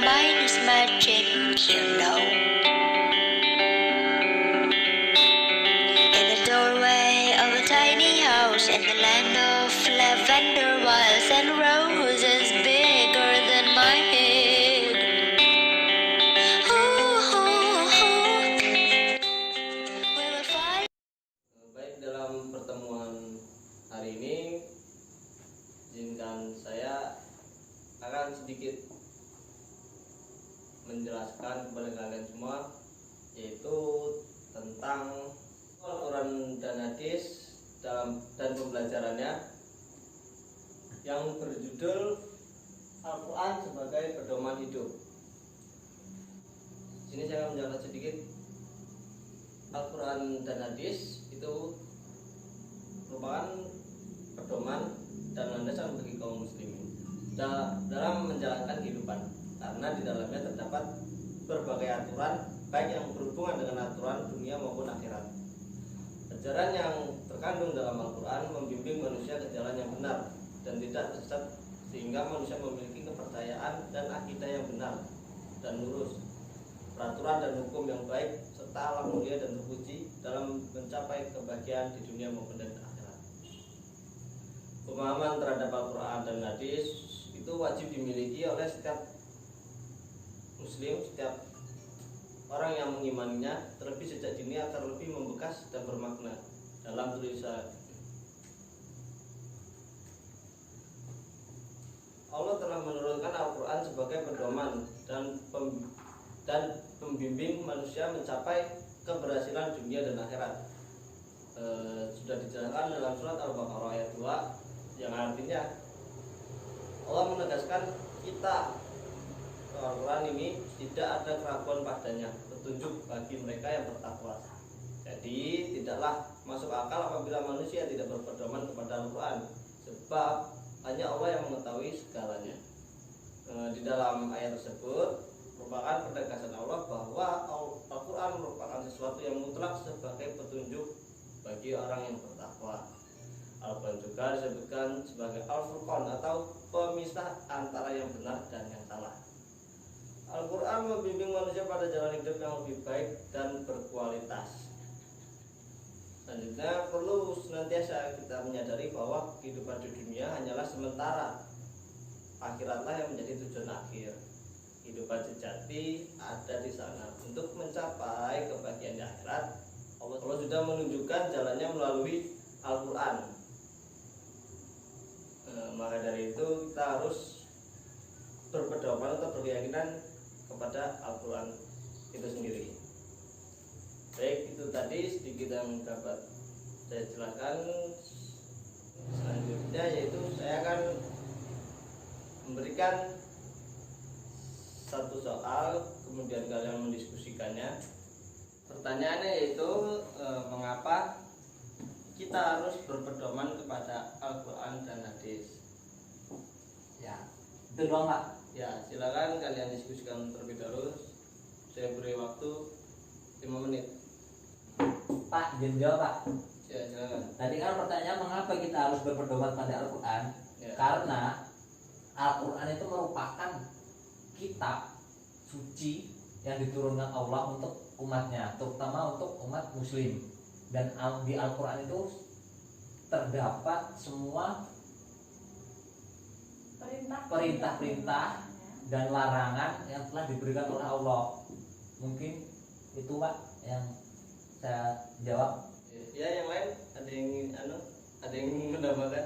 mind is magic, you know. In the doorway of a tiny house in the land of lavender, violets and roses bigger than my head. Ooh, ooh, ooh. We will find. Baik, dalam pertemuan hari ini izinkan saya akan sedikit menjelaskan kepada kalian semua, yaitu tentang Al-Quran dan hadis dan pembelajarannya yang berjudul Al-Quran sebagai pedoman hidup. Sini saya akan menjelaskan sedikit. Al-Quran dan hadis itu merupakan pedoman dan landasan bagi kaum muslimin dalam menjalankan kehidupan, karena di dalamnya terdapat berbagai aturan, baik yang berhubungan dengan aturan dunia maupun akhirat. Ajaran yang terkandung dalam Al-Quran membimbing manusia ke jalan yang benar dan tidak tersesat, sehingga manusia memiliki kepercayaan dan akidah yang benar dan lurus, peraturan dan hukum yang baik, serta alam mulia dan terpuji dalam mencapai kebahagiaan di dunia maupun di akhirat. Pemahaman terhadap Al-Quran dan hadis itu wajib dimiliki oleh setiap muslim, setiap orang yang mengimaninya, terlebih sejak dini agar lebih membekas dan bermakna dalam tulisan. Allah telah menurunkan Al-Quran sebagai pedoman dan pembimbing manusia mencapai keberhasilan dunia dan akhirat. Sudah dijelaskan dalam surat Al-Baqarah ayat 2, yang artinya Allah menegaskan kita Al-Quran ini tidak ada keraguan padanya, petunjuk bagi mereka yang bertakwa. Jadi tidaklah masuk akal apabila manusia tidak berpedoman kepada Al-Quran, sebab hanya Allah yang mengetahui segalanya. Di dalam ayat tersebut merupakan penegasan Allah bahwa Al-Quran merupakan sesuatu yang mutlak sebagai petunjuk bagi orang yang bertakwa. Al-Quran juga disebutkan sebagai Al-Furqan atau pemisah antara yang benar dan yang salah. Al-Quran membimbing manusia pada jalan hidup yang lebih baik dan berkualitas. Selanjutnya, perlu senantiasa kita menyadari bahwa kehidupan di dunia hanyalah sementara. Akhiratlah yang menjadi tujuan akhir. Kehidupan sejati ada di sana. Untuk mencapai kebahagiaan di akhirat, Allah sudah menunjukkan jalannya melalui Al-Quran. Maka dari itu kita harus berpedoman atau berkeyakinan kepada Al-Quran itu sendiri. Baik, itu tadi sedikit yang dapat saya jelaskan. Selanjutnya yaitu saya akan memberikan satu soal, kemudian kalian mendiskusikannya. Pertanyaannya yaitu mengapa kita harus berpedoman kepada Al-Quran dan hadis? Ya, itu doang Pak. Ya, silakan kalian diskusikan terlebih dahulu. Saya beri waktu 5 menit. Pak, izin jawab Pak. Ya, silakan. Tadi kan pertanyaan mengapa kita harus berpedoman pada Al-Quran? Ya. Karena Al-Quran itu merupakan kitab suci yang diturunkan Allah untuk umatnya, terutama untuk umat muslim. Dan di Al-Quran itu terdapat semua perintah-perintah dan larangan yang telah diberikan oleh Allah. Mungkin itu Pak yang saya jawab. Ya, yang lain ada yang menambahkan?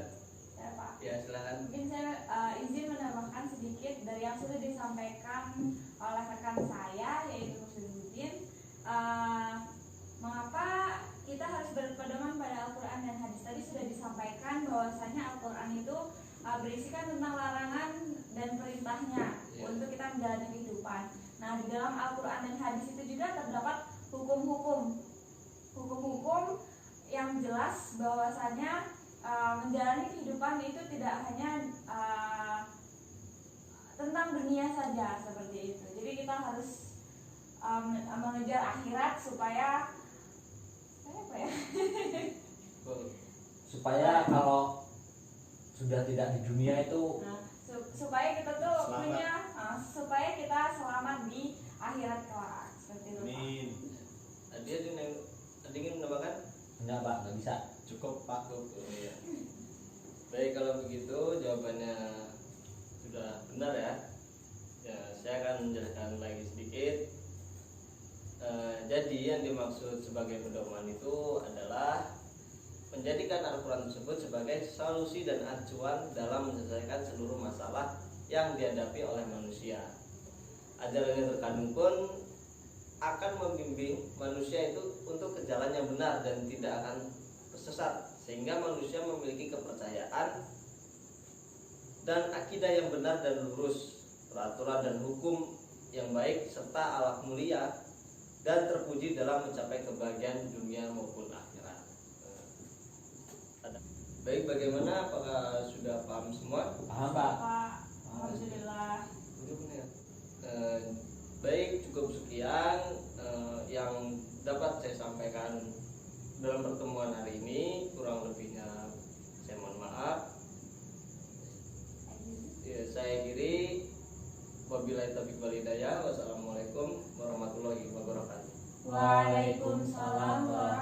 Ya Pak. Ya, silakan. Mungkin saya izin menambahkan sedikit dari yang sudah disampaikan oleh rekan saya, yaitu Muslimuddin. Mengapa kita harus berpedoman pada Al-Quran dan hadis? Tadi sudah disampaikan bahwasanya Al-Quran itu berisikan tentang larangan dan perintahnya untuk kita menjalani kehidupan. Nah, di dalam Al-Quran dan hadis itu juga terdapat hukum-hukum yang jelas bahwasanya menjalani kehidupan itu tidak hanya tentang dunia saja seperti itu. Jadi kita harus mengejar akhirat supaya supaya kalau sudah tidak di dunia itu supaya kita tuh selamat. punya supaya kita selamat di akhirat kelak. Seperti itu, Pak. Amin. Tadi ada yang ingin menambahkan? Enggak Pak, nggak bisa. Cukup Pak. Cukup, ya. Baik, kalau begitu jawabannya sudah benar ya. Ya, saya akan menjelaskan lagi sedikit. Jadi yang dimaksud sebagai pedoman itu adalah menjadikan Al-Quran tersebut sebagai solusi dan acuan dalam menyelesaikan seluruh masalah yang dihadapi oleh manusia. Ajaran yang terkandung pun akan membimbing manusia itu untuk ke jalan yang benar dan tidak akan tersesat, sehingga manusia memiliki kepercayaan dan akidah yang benar dan lurus, peraturan dan hukum yang baik, serta akhlak mulia dan terpuji dalam mencapai kebahagiaan dunia maupun akhirat. Baik, bagaimana? Apakah sudah paham semua? Paham Pak? Pak, alhamdulillah. Baik, cukup sekian yang dapat saya sampaikan dalam pertemuan hari ini. Kurang lebihnya saya mohon maaf. Ya, saya akhiri. Wabillahi taufiq wal hidayah. Wassalamualaikum warahmatullahi wabarakatuh. Waalaikumsalam warahmatullahi